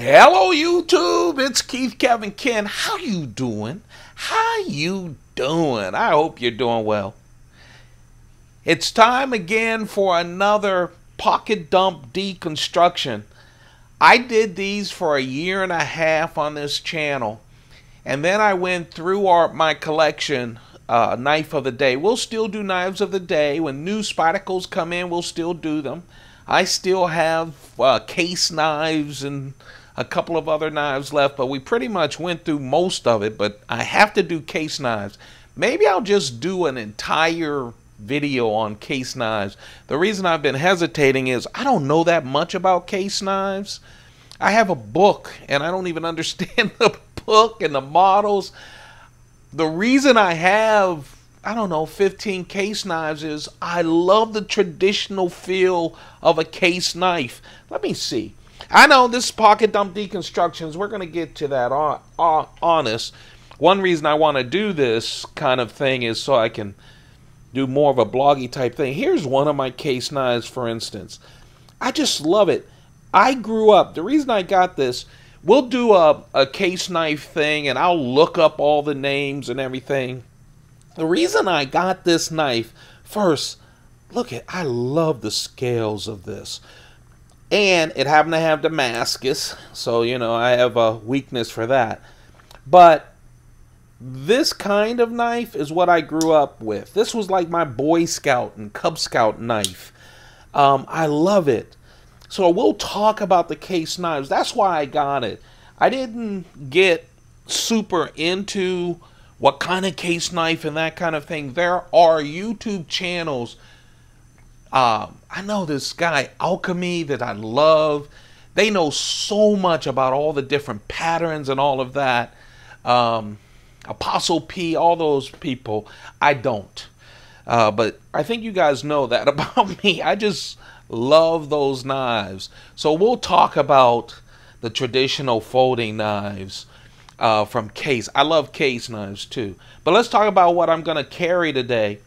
Hello YouTube, it's Keith, Kevin, Ken. How you doing? How you doing? I hope you're doing well. It's time again for another pocket dump deconstruction. I did these for a year and a half on this channel, and then I went through my collection, knife of the day. We'll still do knives of the day. When new Spydercos come in, we'll still do them. I still have case knives and a couple of other knives left, but we pretty much went through most of it. But I have to do case knives. Maybe I'll just do an entire video on case knives. The reason I've been hesitating is I don't know that much about case knives. I have a book and I don't even understand the book and the models. The reason I have, I don't know, 15 case knives is I love the traditional feel of a case knife. Let me see. I know this is pocket dump deconstructions. We're going to get to that honest. One reason I want to do this kind of thing is so I can do more of a bloggy type thing. Here's one of my case knives, for instance. I just love it. I grew up, the reason I got this, we'll do a case knife thing and I'll look up all the names and everything. The reason I got this knife, first, look at, I love the scales of this. And it happened to have Damascus, so, you know, I have a weakness for that. But this kind of knife is what I grew up with. This was like my Boy Scout and Cub Scout knife. I love it. So we'll talk about the case knives. That's why I got it. I didn't get super into what kind of case knife and that kind of thing. There are YouTube channels. I know this guy, Alchemy, that I love. They know so much about all the different patterns and all of that. Apostle P, all those people. I don't. But I think you guys know that about me. I just love those knives. So we'll talk about the traditional folding knives from case. I love case knives too. But let's talk about what I'm going to carry today.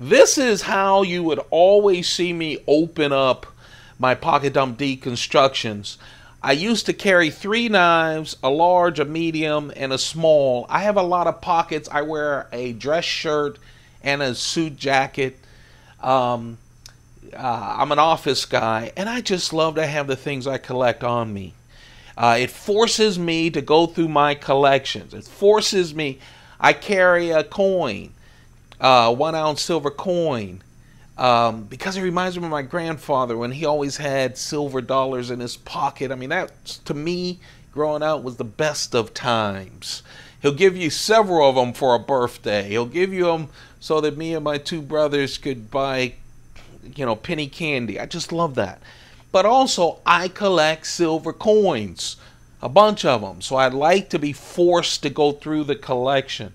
This is how you would always see me open up my pocket dump deconstructions. I used to carry 3 knives, a large, a medium, and a small. I have a lot of pockets. I wear a dress shirt and a suit jacket. I'm an office guy, and I just love to have the things I collect on me. It forces me to go through my collections. It forces me. I carry a coin. 1 ounce silver coin, because it reminds me of my grandfather when he always had silver dollars in his pocket. I mean, that to me growing up was the best of times. He'll give you several of them for a birthday. He'll give you them so that me and my 2 brothers could buy, you know, penny candy. I just love that. But also I collect silver coins, a bunch of them. So I'd like to be forced to go through the collection.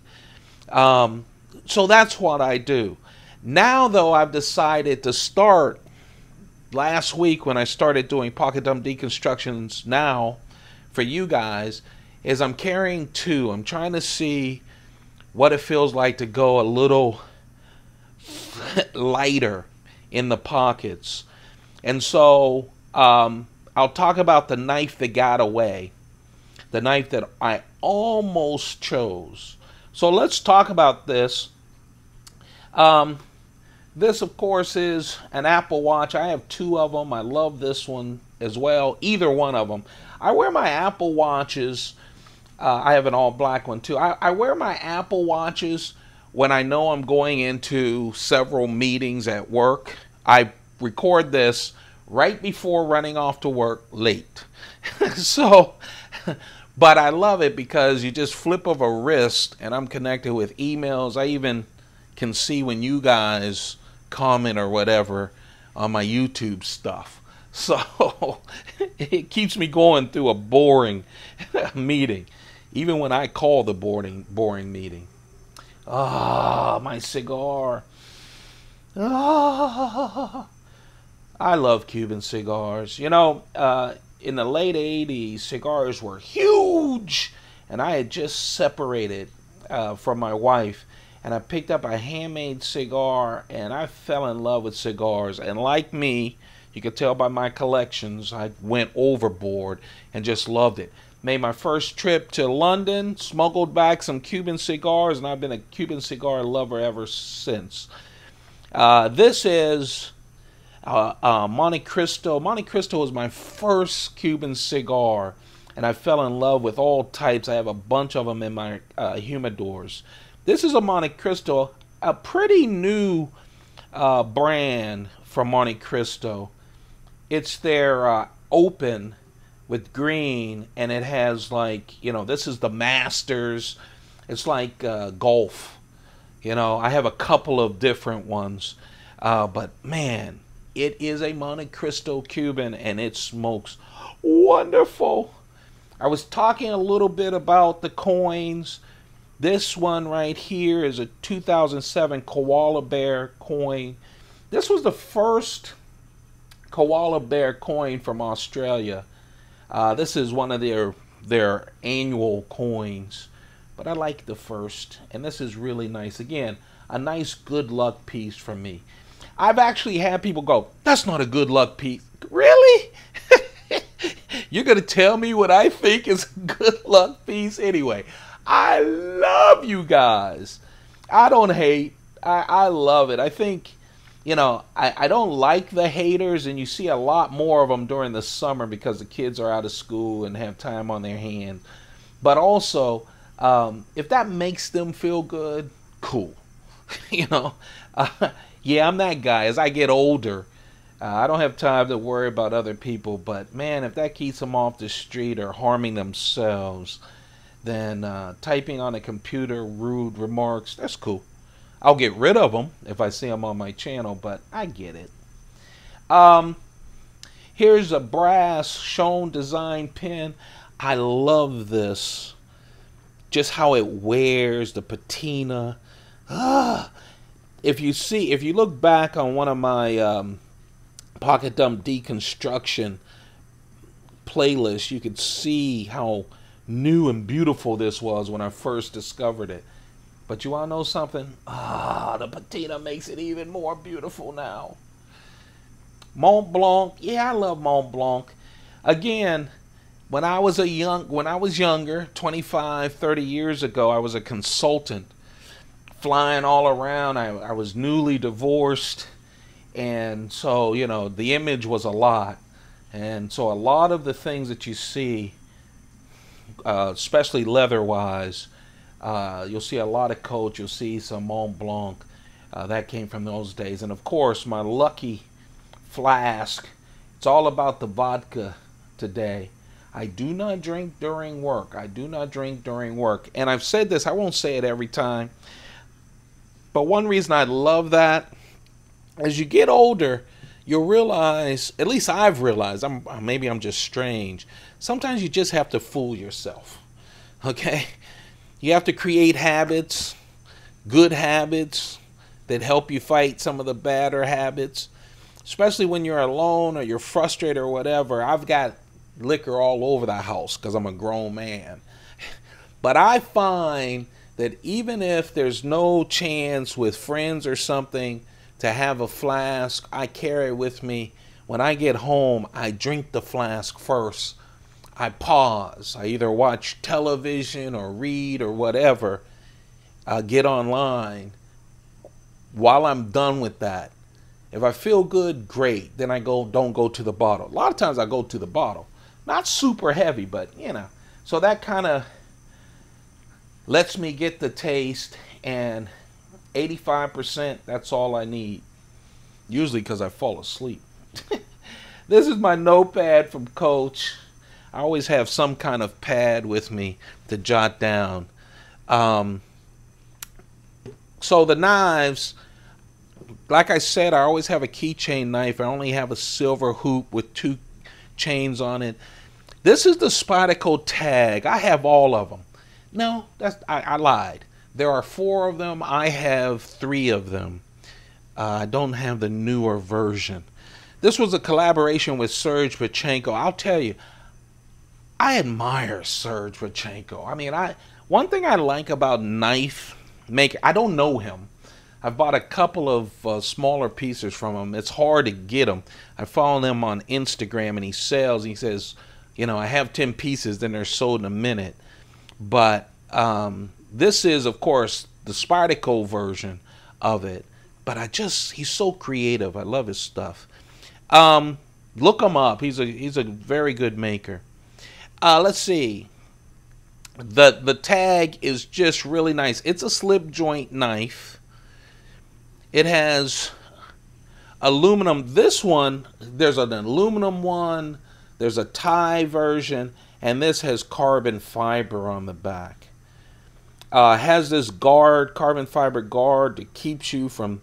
So that's what I do. Now, though, I've decided to start, last week when I started doing pocket dump deconstructions now for you guys, is I'm carrying 2. I'm trying to see what it feels like to go a little lighter in the pockets. And so I'll talk about the knife that got away, the knife that I almost chose. So let's talk about this. This, of course, is an Apple Watch. I have 2 of them. I love this one as well. Either one of them. I wear my Apple Watches. I have an all-black one, too. I wear my Apple Watches when I know I'm going into several meetings at work. I record this right before running off to work late. So, but I love it because you just flip of a wrist and I'm connected with emails. I even can see when you guys comment or whatever on my YouTube stuff. So it keeps me going through a boring meeting, even when I call the boring meeting. Ah, my cigar. Ah, I love Cuban cigars. You know, in the late 80s, cigars were huge, and I had just separated from my wife. And I picked up a handmade cigar, and I fell in love with cigars. And like me, You could tell by my collections, I went overboard and just loved it. Made my first trip to London, smuggled back some Cuban cigars, and I've been a Cuban cigar lover ever since. This is Monte Cristo. Monte Cristo was my first Cuban cigar, and I fell in love with all types. I have a bunch of them in my humidors. This is a Monte Cristo, a pretty new brand from Monte Cristo. It's their open with green, and it has, like, you know, this is the Masters. It's like golf. You know, I have a couple of different ones, but man, it is a Monte Cristo Cuban, and it smokes wonderful. I was talking a little bit about the coins. This one right here is a 2007 Koala Bear coin. This was the first Koala Bear coin from Australia. This is one of their annual coins, but I like the first, and this is really nice. Again, a nice good luck piece from me. I've actually had people go, "That's not a good luck piece." Really? You're gonna tell me what I think is a good luck piece? Anyway, I love you guys. I don't hate. I love it. I think, you know, I don't like the haters, and you see a lot more of them during the summer because the kids are out of school and have time on their hands. But also, if that makes them feel good, cool. You know, yeah, I'm that guy. As I get older, I don't have time to worry about other people. But man, if that keeps them off the street or harming themselves, then typing on a computer rude remarks, that's cool. I'll get rid of them if I see them on my channel, but I get it. Here's a brass Schoen design pin. I love this. Just how it wears, the patina. If you look back on one of my Pocket Dump deconstruction playlists, you could see how new and beautiful this was when I first discovered it. But you want to know something? The patina makes it even more beautiful now. Mont Blanc. Yeah, I love Mont Blanc. Again, when I was younger, 25, 30 years ago, I was a consultant, flying all around. I was newly divorced, and so, you know, the image was a lot. And so a lot of the things that you see, especially leather-wise, you'll see a lot of Coach, you'll see some Mont Blanc. That came from those days. And of course, my lucky flask. It's all about the vodka today. I do not drink during work. I do not drink during work. And I've said this, I won't say it every time. But one reason I love that, as you get older, you'll realize, at least I've realized, maybe I'm just strange, sometimes you just have to fool yourself. Okay? You have to create habits, good habits, that help you fight some of the badder habits, especially when you're alone or you're frustrated or whatever. I've got liquor all over the house because I'm a grown man. But I find that even if there's no chance with friends or something to have a flask, I carry it with me. When I get home, I drink the flask first. I pause. I either watch television or read or whatever. I get online. While I'm done with that, if I feel good, great. Then I don't go to the bottle. A lot of times I go to the bottle. Not super heavy, but you know. So that kind of lets me get the taste, and 85%, that's all I need. Usually because I fall asleep. This is my notepad from Coach. I always have some kind of pad with me to jot down. So the knives, like I said, I always have a keychain knife. I only have a silver hoop with 2 chains on it. This is the Spyderco tag. I have all of them. No, I lied. There are 4 of them. I have 3 of them. I don't have the newer version. This was a collaboration with Serge Pachenko. I'll tell you, I admire Serge Pachenko. I mean, one thing I like about knife maker, I don't know him, I've bought a couple of smaller pieces from him. It's hard to get them. I follow him on Instagram, and he sells. He says, you know, I have 10 pieces, then they're sold in a minute. But this is, of course, the Spyderco version of it. But he's so creative. I love his stuff. Look him up. He's a very good maker. Let's see. The tag is just really nice. It's a slip joint knife. It has aluminum. This one, there's an aluminum one, there's a tie version, and this has carbon fiber on the back. Has this guard, carbon fiber guard, that keeps you from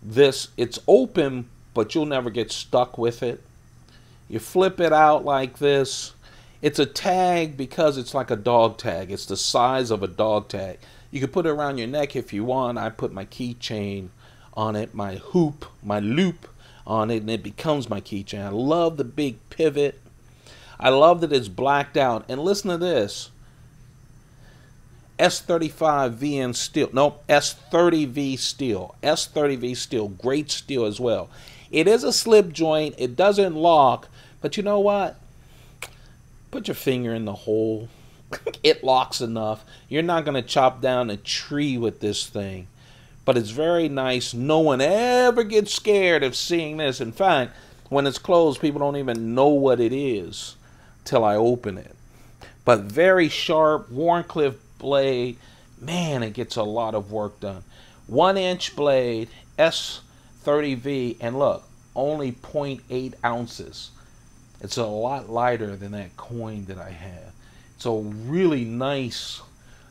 this. It's open, but you'll never get stuck with it. You flip it out like this. It's a tag because it's like a dog tag. It's the size of a dog tag. You can put it around your neck if you want. I put my keychain on it, my hoop, my loop on it, and it becomes my keychain. I love the big pivot. I love that it's blacked out. And listen to this. S35VN steel. Nope, S30V steel. S30V steel. Great steel as well. It is a slip joint. It doesn't lock. But you know what? Put your finger in the hole. It locks enough. You're not going to chop down a tree with this thing. But it's very nice. No one ever gets scared of seeing this. In fact, when it's closed, people don't even know what it is till I open it. But very sharp, Warncliffe blade. Man, it gets a lot of work done. 1-inch blade, S30V, and look, only 0.8 ounces. It's a lot lighter than that coin that I have. It's a really nice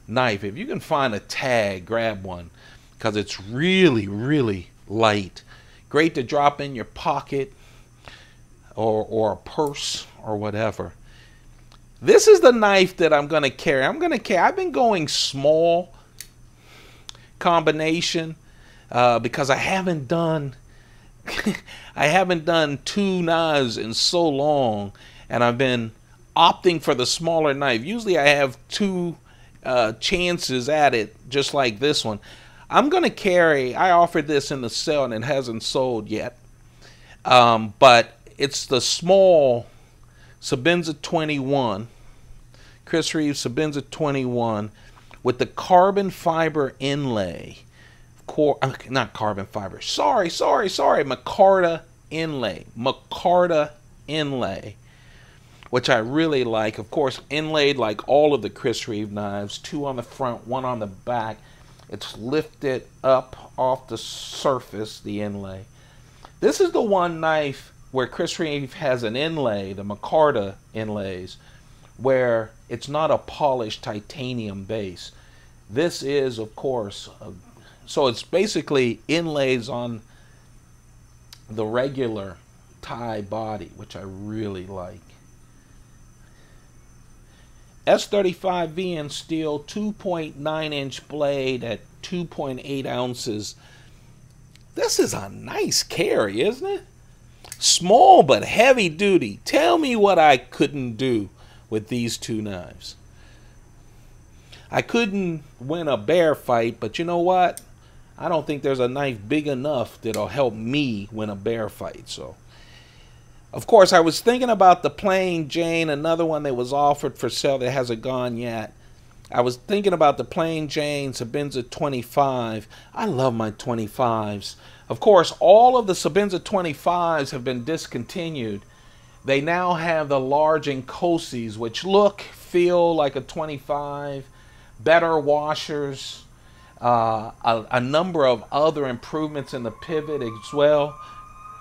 knife. If you can find a tag, grab one, because it's really, really light. Great to drop in your pocket or a purse or whatever. This is the knife that I'm going to carry. I've been going small combination because I haven't done two knives in so long, and I've been opting for the smaller knife. Usually I have two chances at it, just like this one. I'm going to carry, I offered this in the sale and it hasn't sold yet, but it's the small Sebenza 21, Chris Reeve Sebenza 21, with the carbon fiber inlay. Not carbon fiber, sorry, Micarta inlay. Micarta inlay, which I really like. Of course, inlaid like all of the Chris Reeve knives, 2 on the front, 1 on the back. It's lifted up off the surface, the inlay. This is the one knife where Chris Reeve has an inlay, the Micarta inlays, where it's not a polished titanium base. This is, of course, so it's basically inlays on the regular tie body, which I really like. S35VN steel, 2.9-inch blade at 2.8 ounces. This is a nice carry, isn't it? Small but heavy duty. Tell me what I couldn't do with these two knives. I couldn't win a bear fight, but you know what? I don't think there's a knife big enough that'll help me win a bear fight. So, of course, I was thinking about the Plain Jane, another one that was offered for sale that hasn't gone yet. I was thinking about the Plain Jane Sebenza 25. I love my 25s. Of course, all of the Sebenza 25s have been discontinued. They now have the large Incosis, which look, feel like a 25, better washers, a number of other improvements in the pivot as well.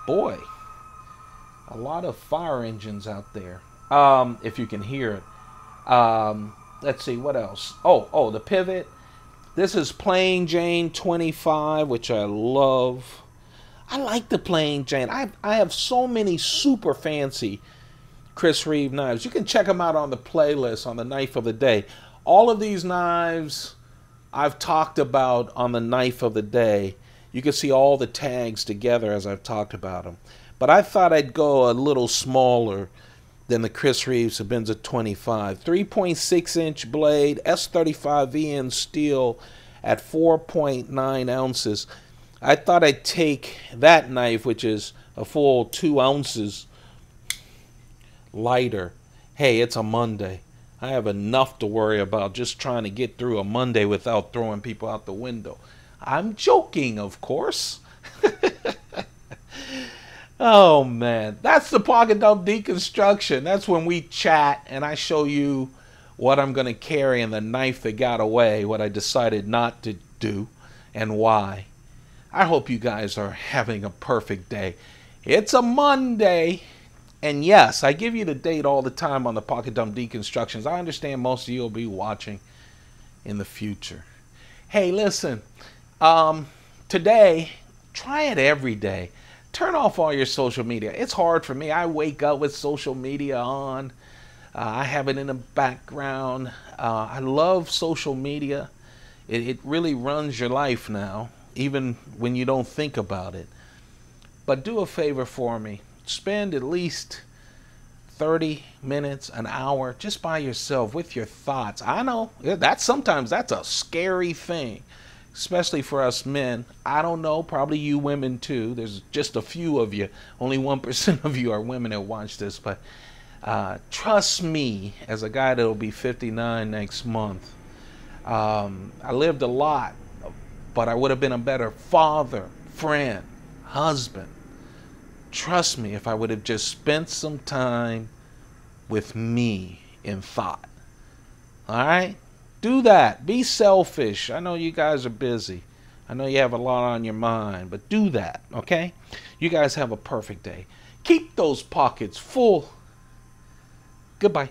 Boy, a lot of fire engines out there, if you can hear it. Let's see, what else? Oh, the pivot. This is Plain Jane 25, which I love. I like the Plain Jane. I have so many super fancy Chris Reeve knives. You can check them out on the playlist on the Knife of the Day. All of these knives I've talked about on the Knife of the Day. You can see all the tags together as I've talked about them. But I thought I'd go a little smaller than the Chris Reeve Sebenza 25. 3.6-inch blade, S35VN steel at 4.9 ounces. I thought I'd take that knife, which is a full 2 ounces lighter. Hey, it's a Monday. I have enough to worry about just trying to get through a Monday without throwing people out the window. I'm joking, of course. Oh, man. That's the pocket dump deconstruction. That's when we chat and I show you what I'm going to carry and the knife that got away, what I decided not to do, and why. I hope you guys are having a perfect day. It's a Monday. And yes, I give you the date all the time on the pocket dump deconstructions. I understand most of you will be watching in the future. Hey, listen. Today, try it every day. Turn off all your social media. It's hard for me. I wake up with social media on. I have it in the background. I love social media. It really runs your life now, even when you don't think about it. But do a favor for me. Spend at least 30 minutes, an hour, just by yourself with your thoughts. I know sometimes that's a scary thing, especially for us men. I don't know, probably you women too. There's just a few of you. Only 1% of you are women that watch this. But trust me, as a guy that will be 59 next month, I lived a lot, but I would have been a better father, friend, husband. Trust me, if I would have just spent some time with me in thought. All right? Do that. Be selfish. I know you guys are busy. I know you have a lot on your mind, but do that, okay? You guys have a perfect day. Keep those pockets full. Goodbye.